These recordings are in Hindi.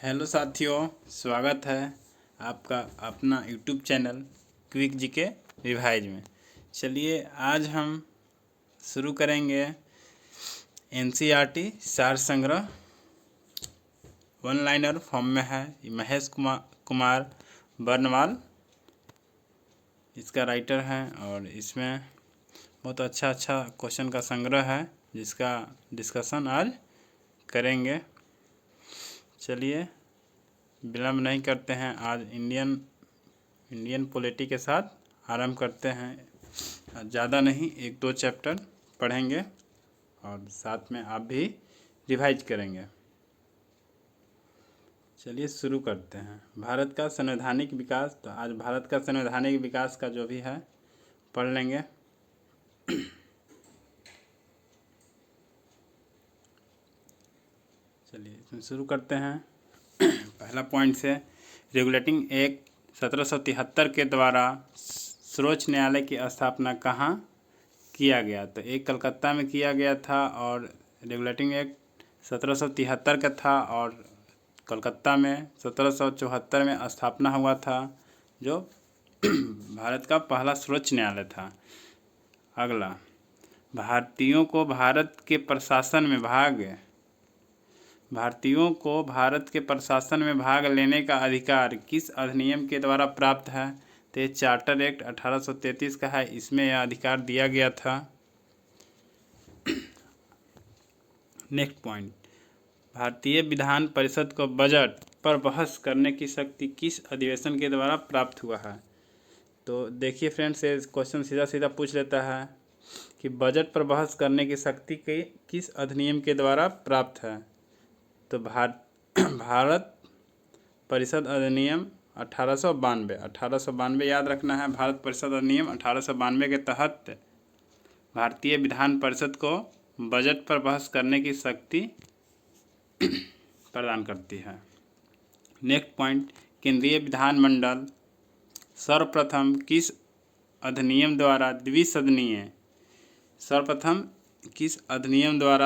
हेलो साथियों, स्वागत है आपका अपना YouTube channel quick GK revise में। चलिए आज हम शुरू करेंगे एनसीईआरटी सार संग्रह। वन लाइनर फॉर्म में है। महेश कुमार बर्नवाल इसका राइटर है और इसमें बहुत अच्छा क्वेश्चन का संग्रह है जिसका डिस्कशन आज करेंगे। चलिए विलम्ब नहीं करते हैं, आज इंडियन पॉलिटी के साथ आरंभ करते हैं। ज़्यादा नहीं, 1-2 चैप्टर पढ़ेंगे और साथ में आप भी रिवाइज करेंगे। चलिए शुरू करते हैं। भारत का संवैधानिक विकास। तो आज भारत का संवैधानिक विकास का जो भी है पढ़ लेंगे। चलिए इसमें शुरू करते हैं। पहला पॉइंट से, रेगुलेटिंग एक्ट 1773 के द्वारा सर्वोच्च न्यायालय की स्थापना कहाँ किया गया? तो एक कलकत्ता में किया गया था और रेगुलेटिंग एक्ट 1773 का था और कलकत्ता में 1774 में स्थापना हुआ था, जो भारत का पहला सर्वोच्च न्यायालय था। अगला, भारतीयों को भारत के प्रशासन में भाग लेने का अधिकार किस अधिनियम के द्वारा प्राप्त है? तो ये चार्टर एक्ट 1833 का है, इसमें यह अधिकार दिया गया था। नेक्स्ट पॉइंट, भारतीय विधान परिषद को बजट पर बहस करने की शक्ति किस अधिवेशन के द्वारा प्राप्त हुआ है? तो देखिए फ्रेंड्स, ये क्वेश्चन सीधा पूछ लेता है कि बजट पर बहस करने की शक्ति किस अधिनियम के द्वारा प्राप्त है? तो भारत परिषद अधिनियम 1892 याद रखना है। भारत परिषद अधिनियम 1892 के तहत भारतीय विधान परिषद को बजट पर बहस करने की शक्ति प्रदान करती है। नेक्स्ट पॉइंट, केंद्रीय विधानमंडल सर्वप्रथम किस अधिनियम द्वारा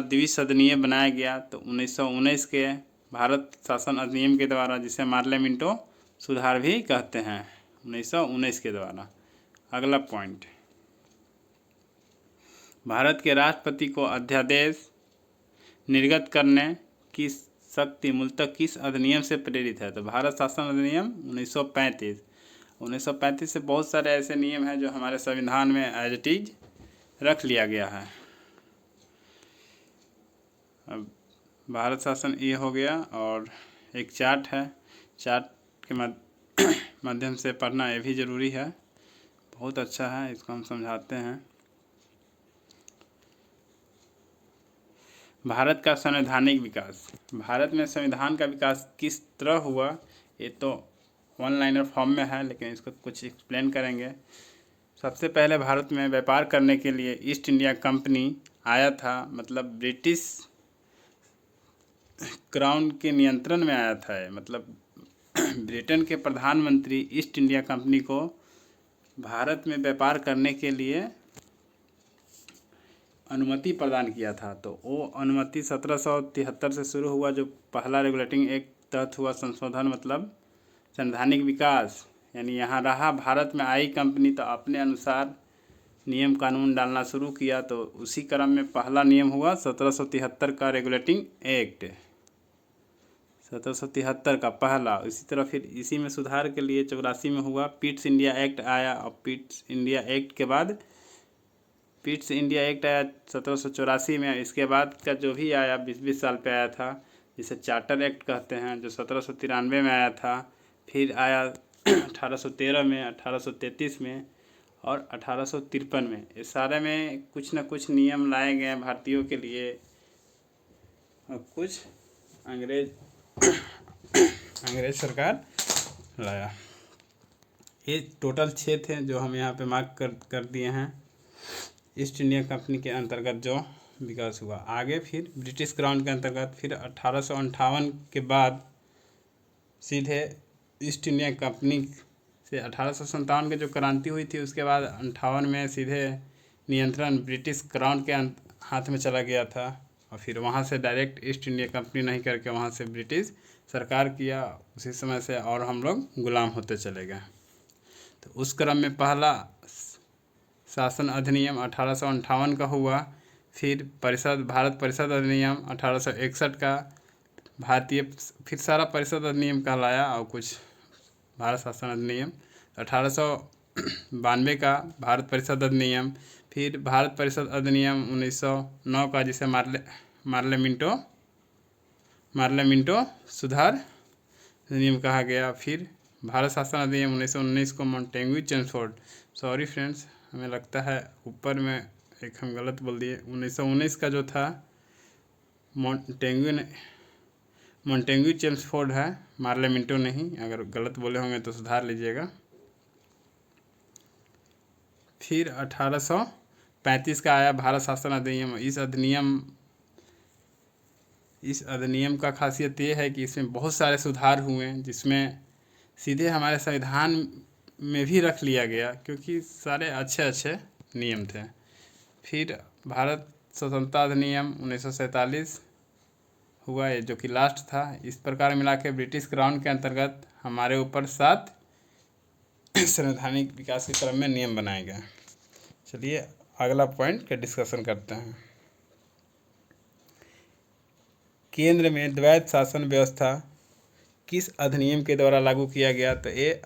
द्विसदनीय बनाया गया? तो 1919 के भारत शासन अधिनियम के द्वारा, जिसे मार्ले मिंटो सुधार भी कहते हैं, 1919 के द्वारा। अगला पॉइंट, भारत के राष्ट्रपति को अध्यादेश निर्गत करने की शक्ति मूलतः किस अधिनियम से प्रेरित है? तो भारत शासन अधिनियम 1935 से बहुत सारे ऐसे नियम हैं जो हमारे संविधान में एज इट इज रख लिया गया है। अब भारत शासन ये हो गया और एक चार्ट है, चार्ट के माध्यम से पढ़ना ये भी ज़रूरी है, बहुत अच्छा है, इसको हम समझाते हैं। भारत का संवैधानिक विकास। भारत में संविधान का विकास किस तरह हुआ? ये तो वन लाइनर फॉर्म में है, लेकिन इसको कुछ एक्सप्लेन करेंगे। सबसे पहले भारत में व्यापार करने के लिए ईस्ट इंडिया कंपनी आया था, मतलब ब्रिटिश क्राउन के नियंत्रण में आया था। मतलब ब्रिटेन के प्रधानमंत्री ईस्ट इंडिया कंपनी को भारत में व्यापार करने के लिए अनुमति प्रदान किया था। तो वो अनुमति 1773 से शुरू हुआ, जो पहला रेगुलेटिंग एक्ट तहत हुआ संशोधन, मतलब संवैधानिक विकास। यानी यहाँ रहा, भारत में आई कंपनी तो अपने अनुसार नियम कानून डालना शुरू किया। तो उसी क्रम में पहला नियम हुआ 1773 का रेगुलेटिंग एक्ट, 1773 का पहला। इसी तरह फिर इसी में सुधार के लिए 84 में हुआ पिट्स इंडिया एक्ट आया, और पिट्स इंडिया एक्ट के बाद पिट्स इंडिया एक्ट आया 1784 में। इसके बाद का जो भी आया 20 साल पे आया था, जिसे चार्टर एक्ट कहते हैं, जो 1793 में आया था। फिर आया 1813 में, 1833 में और 1853 में। इस सारे में कुछ न कुछ नियम लाए गए हैं भारतीयों के लिए, और कुछ अंग्रेज सरकार लाया। ये टोटल 6 थे जो हम यहाँ पे मार्क कर दिए हैं। ईस्ट इंडिया कंपनी के अंतर्गत जो विकास हुआ, आगे फिर ब्रिटिश क्राउन के अंतर्गत, फिर 1858 के बाद सीधे ईस्ट इंडिया कंपनी से 1857 की जो क्रांति हुई थी, उसके बाद 58 में सीधे नियंत्रण ब्रिटिश क्राउन के हाथ में चला गया था। और फिर वहाँ से डायरेक्ट ईस्ट इंडिया कंपनी नहीं करके वहाँ से ब्रिटिश सरकार किया उसी समय से, और हम लोग गुलाम होते चले गए। तो उस क्रम में पहला शासन अधिनियम 1858 का हुआ, फिर भारत परिषद अधिनियम 1861 का, फिर सारा परिषद अधिनियम कहलाया, और कुछ भारत शासन अधिनियम 1892 का भारत परिषद अधिनियम, फिर भारत परिषद अधिनियम 1909 का जिसे मार्लेमिंटो सुधार अधिनियम कहा गया, फिर भारत शासन अधिनियम 1919 को मॉन्टेग्यू चेम्सफोर्ड, सॉरी फ्रेंड्स हमें लगता है ऊपर में एक हम गलत बोल दिए, 1919 का जो था मॉन्टेग्यू चेम्सफोर्ड है, मार्लेमिंटो नहीं, अगर गलत बोले होंगे तो सुधार लीजिएगा। फिर 1835 का आया भारत शासन अधिनियम। इस अधिनियम का खासियत ये है कि इसमें बहुत सारे सुधार हुए, जिसमें सीधे हमारे संविधान में भी रख लिया गया, क्योंकि सारे अच्छे नियम थे। फिर भारत स्वतंत्रता अधिनियम 1947 हुआ, ये जो कि लास्ट था। इस प्रकार मिला के ब्रिटिश क्राउन के अंतर्गत हमारे ऊपर 7 संवैधानिक विकास के क्रम में नियम बनाए गए। चलिए अगला पॉइंट का डिस्कशन करते हैं। केंद्र में द्वैध शासन व्यवस्था किस अधिनियम के द्वारा लागू किया गया? तो ये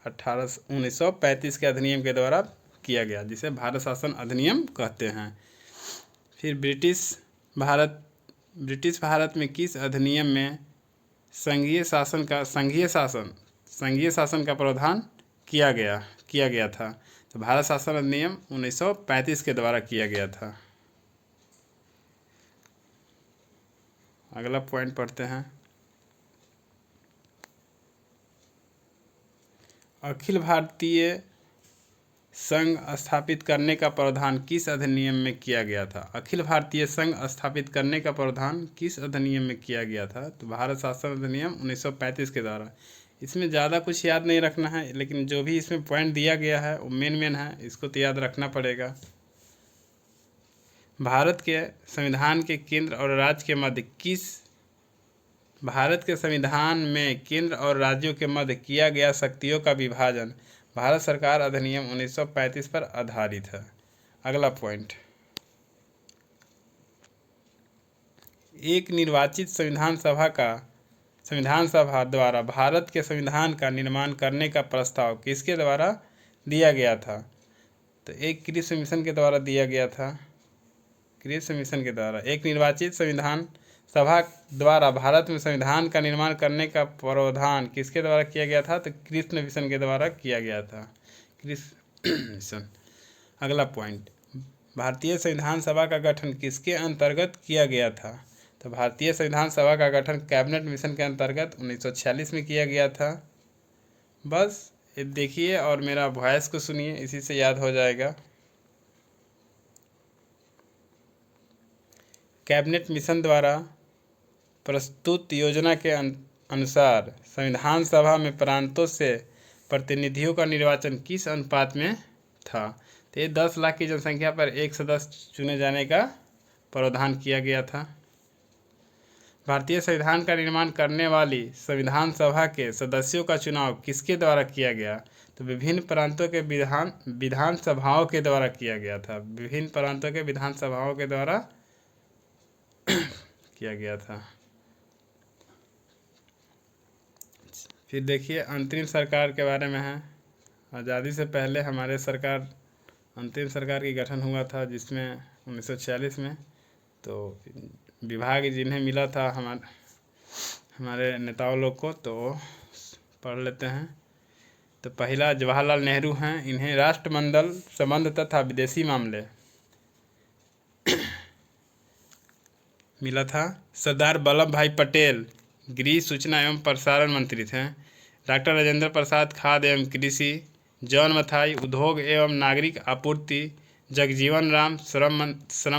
1935 के अधिनियम के द्वारा किया गया, जिसे भारत शासन अधिनियम कहते हैं। फिर ब्रिटिश भारत में किस अधिनियम में संघीय शासन का प्रावधान किया गया था? तो भारत शासन अधिनियम 1935 के द्वारा किया गया था। अगला पॉइंट पढ़ते हैं। अखिल भारतीय संघ स्थापित करने का प्रावधान किस अधिनियम में किया गया था? अखिल भारतीय संघ स्थापित करने का प्रावधान किस अधिनियम में किया गया था? तो भारत शासन अधिनियम 1935 के द्वारा। इसमें ज़्यादा कुछ याद नहीं रखना है, लेकिन जो भी इसमें पॉइंट दिया गया है वो मेन है, इसको तो याद रखना पड़ेगा। भारत के संविधान के केंद्र और राज्य के मध्य भारत के संविधान में केंद्र और राज्यों के मध्य किया गया शक्तियों का विभाजन भारत सरकार अधिनियम 1935 पर आधारित है। अगला पॉइंट, एक निर्वाचित संविधान सभा द्वारा भारत के संविधान का निर्माण करने का प्रस्ताव किसके द्वारा दिया गया था? तो एक क्रिप्स मिशन के द्वारा दिया गया था। क्रिप्स मिशन के द्वारा एक निर्वाचित संविधान सभा द्वारा भारत में संविधान का निर्माण करने का प्रावधान किसके द्वारा किया गया था? तो क्रिप्स मिशन के द्वारा किया गया था। Cripps mission. अगला पॉइंट, भारतीय संविधान सभा का गठन किसके अंतर्गत किया गया था? तो भारतीय संविधान सभा का गठन कैबिनेट मिशन के अंतर्गत 1946 में किया गया था। बस ये देखिए और मेरा वॉइस को सुनिए, इसी से याद हो जाएगा। कैबिनेट मिशन द्वारा प्रस्तुत योजना के अनुसार संविधान सभा में प्रांतों से प्रतिनिधियों का निर्वाचन किस अनुपात में था? तो ये 10 लाख की जनसंख्या पर 1 सदस्य चुने जाने का प्रावधान किया गया था। भारतीय संविधान का निर्माण करने वाली संविधान सभा के सदस्यों का चुनाव किसके द्वारा किया गया? तो विभिन्न प्रांतों के विधान सभाओं के द्वारा किया गया था। विभिन्न प्रांतों के विधान सभाओं के द्वारा किया गया था। फिर देखिए अंतरिम सरकार के बारे में है। आज़ादी से पहले हमारे अंतरिम सरकार की गठन हुआ था, जिसमें 1946 में तो विभाग जिन्हें मिला था हमारे नेताओं लोग को, तो पढ़ लेते हैं। तो पहला जवाहरलाल नेहरू हैं, इन्हें राष्ट्रमंडल संबंध तथा विदेशी मामले मिला था। सरदार वल्लभ भाई पटेल गृह सूचना एवं प्रसारण मंत्री थे। डॉक्टर राजेंद्र प्रसाद खाद्य एवं कृषि। जॉन मथाई उद्योग एवं नागरिक आपूर्ति। जगजीवन राम श्रम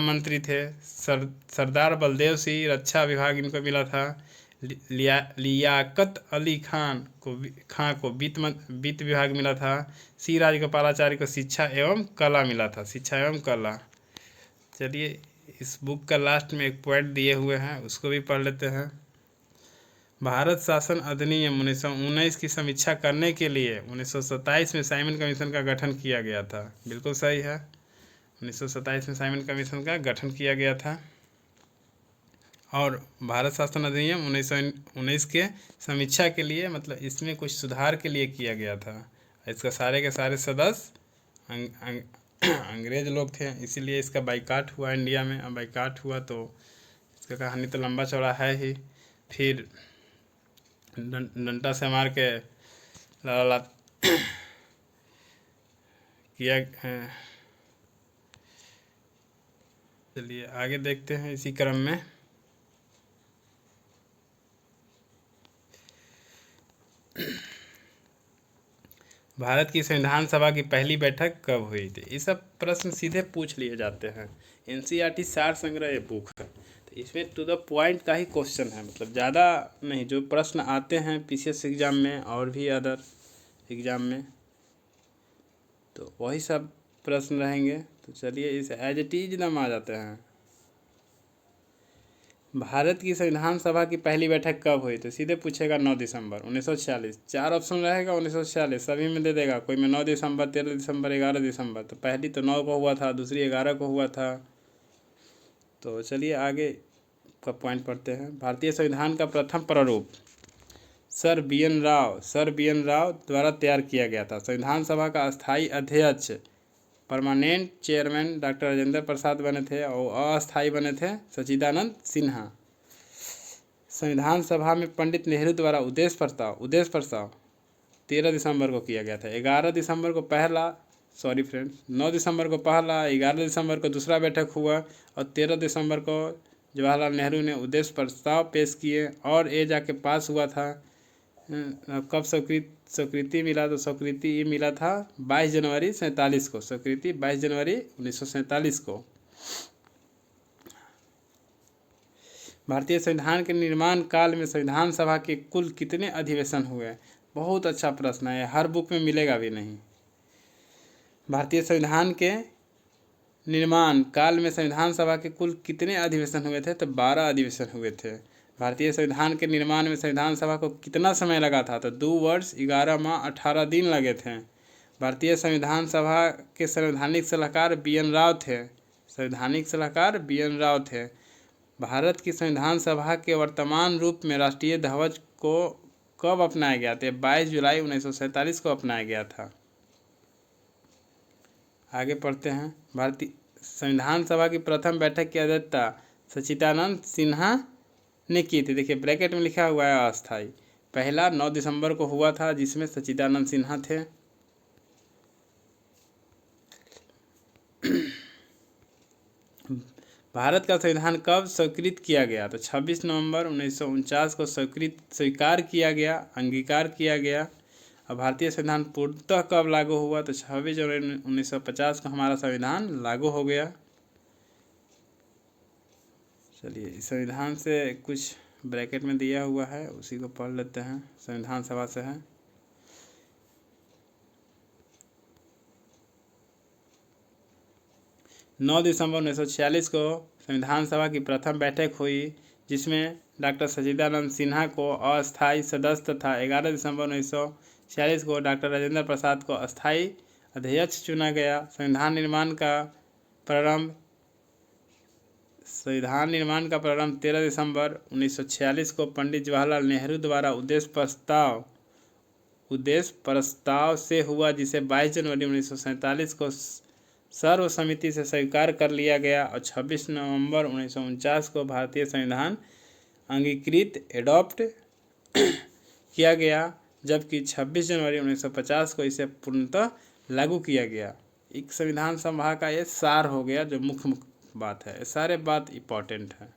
मंत्री थे। सरदार बलदेव सिंह रक्षा विभाग इनको मिला था। लियाकत अली खान को वित्त विभाग मिला था। सी राजगोपालाचारी को शिक्षा एवं कला मिला था। शिक्षा एवं कला। चलिए इस बुक का लास्ट में एक पॉइंट दिए हुए हैं, उसको भी पढ़ लेते हैं। भारत शासन अधिनियम 1919 की समीक्षा करने के लिए 1927 में साइमन कमीशन का गठन किया गया था। बिल्कुल सही है, 1927 में साइमन कमीशन का गठन किया गया था। और भारत शासन अधिनियम 1919 के समीक्षा के लिए मतलब इसमें कुछ सुधार के लिए किया गया था। इसका सारे के सारे सदस्य अंग्रेज लोग थे, इसीलिए इसका बाइकाट हुआ इंडिया में। अब बाइकाट हुआ तो इसका कहानी तो लंबा चौड़ा है ही। फिर डंडा से मार के ला किया। चलिए आगे देखते हैं इसी क्रम में। भारत की संविधान सभा की पहली बैठक कब हुई थी? ये सब प्रश्न सीधे पूछ लिए जाते हैं। एनसीईआरटी सार संग्रह ये बुक है, तो इसमें टू द पॉइंट का ही क्वेश्चन है, मतलब ज़्यादा नहीं। जो प्रश्न आते हैं पीसीएस एग्ज़ाम में और भी अदर एग्ज़ाम में, तो वही सब प्रश्न रहेंगे। तो चलिए इस एज इट इज एकदम आ जाते हैं। भारत की संविधान सभा की पहली बैठक कब हुई? तो सीधे पूछेगा 9 दिसंबर 1946। 4 ऑप्शन रहेगा 1946, सभी में दे देगा। कोई में 9 दिसंबर, 13 दिसंबर, 11 दिसंबर। तो पहली तो 9 को हुआ था, दूसरी 11 को हुआ था। तो चलिए आगे का पॉइंट पढ़ते हैं। भारतीय संविधान का प्रथम प्रारूप सर बी एन राव द्वारा तैयार किया गया था। संविधान सभा का अस्थायी अध्यक्ष permanent chairman doctor Rajendra Prasad बने थे और अस्थायी बने थे सच्चिदानंद सिन्हा। संविधान सभा में पंडित नेहरू द्वारा उद्देश्य प्रस्ताव 13 दिसंबर को किया गया था। 11 दिसंबर को पहला 9 दिसंबर को पहला, 11 दिसंबर को दूसरा बैठक हुआ और 13 दिसंबर को जवाहरलाल नेहरू ने उद्देश्य प्रस्ताव पेश किए और ये जाके पास हुआ था। कब स्वीकृति मिला? तो स्वीकृति ये मिला था 22 जनवरी 1947 को। स्वीकृति 22 जनवरी 1947 को। भारतीय संविधान के निर्माण काल में संविधान सभा के कुल कितने अधिवेशन हुए? बहुत अच्छा प्रश्न है, हर बुक में मिलेगा भी नहीं। भारतीय संविधान के निर्माण काल में संविधान सभा के कुल कितने अधिवेशन हुए थे? तो 12 अधिवेशन हुए थे। भारतीय संविधान के निर्माण में संविधान सभा को कितना समय लगा था? तो 2 वर्ष 11 माह 18 दिन लगे थे। भारतीय संविधान सभा के संवैधानिक सलाहकार बी एन राव थे। भारत की संविधान सभा के वर्तमान रूप में राष्ट्रीय ध्वज को कब अपनाया गया था? 22 जुलाई 1947 को अपनाया गया था। आगे पढ़ते हैं। भारतीय संविधान सभा की प्रथम बैठक की अध्यक्षता सच्चिदानंद सिन्हा ने की थी। देखिए ब्रैकेट में लिखा हुआ है अस्थायी। पहला 9 दिसंबर को हुआ था जिसमें सच्चिदानंद सिन्हा थे। भारत का संविधान कब स्वीकृत किया गया? तो 26 नवंबर 1949 को स्वीकार किया गया, अंगीकार किया गया। और भारतीय संविधान पूर्णतः कब लागू हुआ? तो 26 जनवरी 1950 को हमारा संविधान लागू हो गया। चलिए इस संविधान से कुछ ब्रैकेट में दिया हुआ है, उसी को पढ़ लेते हैं। संविधान सभा से है। नौ दिसंबर 1946 को संविधान सभा की प्रथम बैठक हुई जिसमें डॉक्टर सच्चिदानंद सिन्हा को अस्थायी सदस्य तथा 11 दिसंबर 1946 को डॉक्टर राजेंद्र प्रसाद को अस्थायी अध्यक्ष चुना गया। संविधान निर्माण का प्रारंभ 13 दिसंबर 1946 को पंडित जवाहरलाल नेहरू द्वारा उद्देश्य प्रस्ताव से हुआ, जिसे 22 जनवरी 1947 को सर्वसम्मति से स्वीकार कर लिया गया और 26 नवंबर 1949 को भारतीय संविधान अंगीकृत एडॉप्ट किया गया, जबकि 26 जनवरी 1950 को इसे पूर्णतः लागू किया गया। एक संविधान सभा का ये सार हो गया जो मुख्य बात है। सारे बात इम्पोर्टेंट है।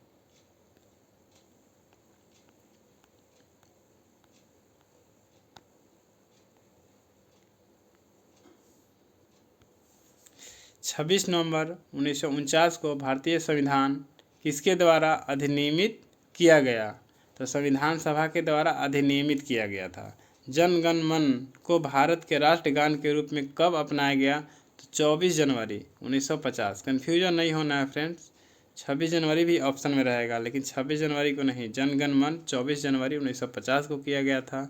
छब्बीस नवंबर 1949 को भारतीय संविधान किसके द्वारा अधिनियमित किया गया? तो संविधान सभा के द्वारा अधिनियमित किया गया था। जन गण मन को भारत के राष्ट्रगान के रूप में कब अपनाया गया? तो 24 जनवरी 1950। कन्फ्यूजन नहीं होना है फ्रेंड्स, 26 जनवरी भी ऑप्शन में रहेगा, लेकिन 26 जनवरी को नहीं। जनगण मन 24 जनवरी 1950 को किया गया था।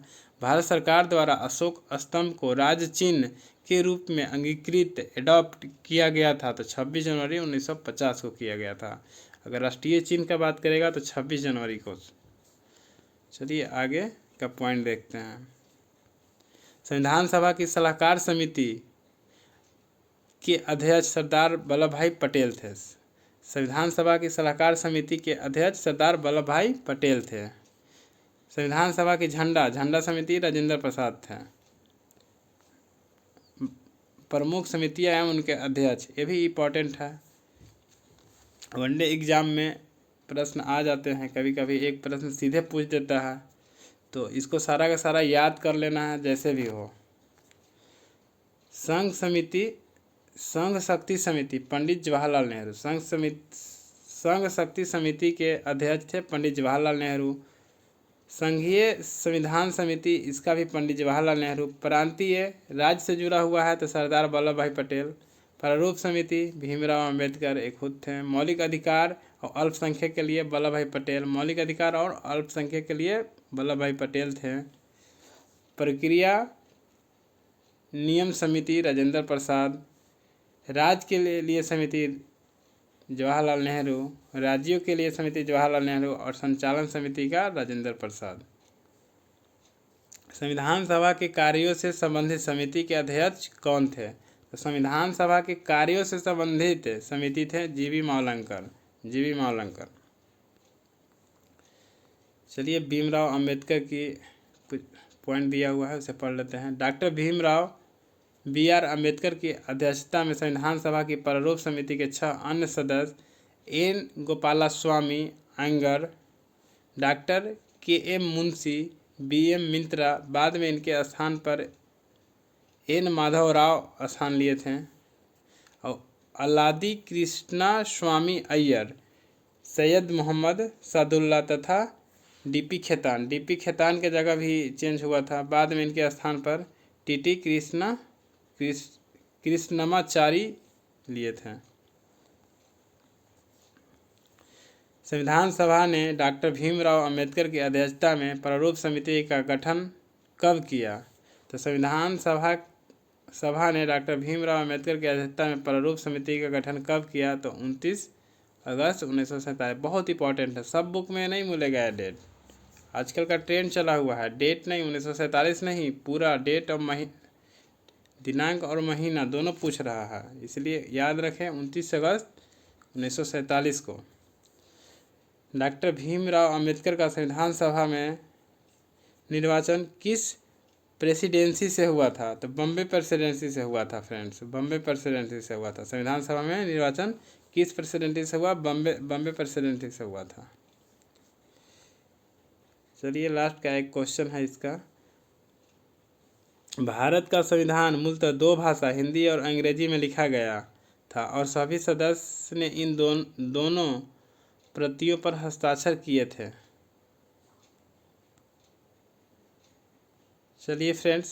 भारत सरकार द्वारा अशोक स्तंभ को राज्य चिन्ह के रूप में अंगीकृत एडॉप्ट किया गया था, तो 26 जनवरी 1950 को किया गया था। अगर राष्ट्रीय चिन्ह का बात करेगा तो 26 जनवरी को। चलिए आगे का पॉइंट देखते हैं। संविधान सभा की सलाहकार समिति के अध्यक्ष सरदार वल्लभ भाई पटेल थे। संविधान सभा की सलाहकार समिति के अध्यक्ष सरदार वल्लभ भाई पटेल थे। संविधान सभा की झंडा समिति राजेंद्र प्रसाद थे। प्रमुख समितियां एवं उनके अध्यक्ष, ये भी इम्पोर्टेंट है। वनडे एग्जाम में प्रश्न आ जाते हैं, कभी कभी एक प्रश्न सीधे पूछ देता है, तो इसको सारा का सारा याद कर लेना है जैसे भी हो। संघ शक्ति समिति पंडित जवाहरलाल नेहरू। संघ शक्ति समिति के अध्यक्ष थे पंडित जवाहरलाल नेहरू। संघीय संविधान समिति, इसका भी पंडित जवाहरलाल नेहरू। प्रांतीय राज्य से जुड़ा हुआ है तो सरदार वल्लभ भाई पटेल। प्रारूप समिति भीमराव अंबेडकर एक खुद थे। मौलिक अधिकार और अल्पसंख्यक के लिए वल्लभ भाई पटेल। मौलिक अधिकार और अल्पसंख्यक के लिए वल्लभ भाई पटेल थे। प्रक्रिया नियम समिति राजेंद्र प्रसाद। राज्य के लिए समिति जवाहरलाल नेहरू। राज्यों के लिए समिति जवाहरलाल नेहरू और संचालन समिति का राजेंद्र प्रसाद। संविधान सभा के कार्यों से संबंधित समिति के अध्यक्ष कौन थे? तो संविधान सभा के कार्यों से संबंधित समिति थे जीवी मावलंकर। चलिए भीमराव अंबेडकर की पॉइंट दिया हुआ है, उसे पढ़ लेते हैं। डॉक्टर भीमराव BR अम्बेडकर की अध्यक्षता में संविधान सभा की प्रारूप समिति के 6 अन्य सदस्य N Gopalaswamy Ayyangar, doctor KM Munshi, BM Mitra, बाद में इनके स्थान पर N माधवराव स्थान लिए थे, और अल्लादी कृष्णा स्वामी अय्यर, सैयद मोहम्मद सादुल्ला तथा DP खेतान के जगह भी चेंज हुआ था। बाद में इनके स्थान पर TT कृष्णमाचारी लिए थे। संविधान सभा ने डॉक्टर भीमराव अंबेडकर की अध्यक्षता में प्रारूप समिति का गठन कब किया? तो संविधान सभा ने डॉक्टर भीमराव अंबेडकर की अध्यक्षता में प्रारूप समिति का गठन कब किया? तो 29 अगस्त 1947। बहुत इंपॉर्टेंट है, सब बुक में नहीं मिलेगा डेट। आजकल का ट्रेंड चला हुआ है, डेट नहीं, 1947 नहीं, पूरा डेट और दिनांक और महीना दोनों पूछ रहा है, इसलिए याद रखें 29 अगस्त 1947 को। डॉक्टर भीमराव अंबेडकर का संविधान सभा में निर्वाचन किस प्रेसिडेंसी से हुआ था? तो बॉम्बे प्रेसिडेंसी से हुआ था फ्रेंड्स, बॉम्बे प्रेसिडेंसी से हुआ था। संविधान सभा में निर्वाचन किस प्रेसिडेंसी से हुआ? बॉम्बे प्रेसिडेंसी से हुआ था। चलिए लास्ट का एक क्वेश्चन है इसका। भारत का संविधान मूलतः 2 भाषा हिंदी और अंग्रेजी में लिखा गया था और सभी सदस्य ने इन दोनों प्रतियों पर हस्ताक्षर किए थे। चलिए फ्रेंड्स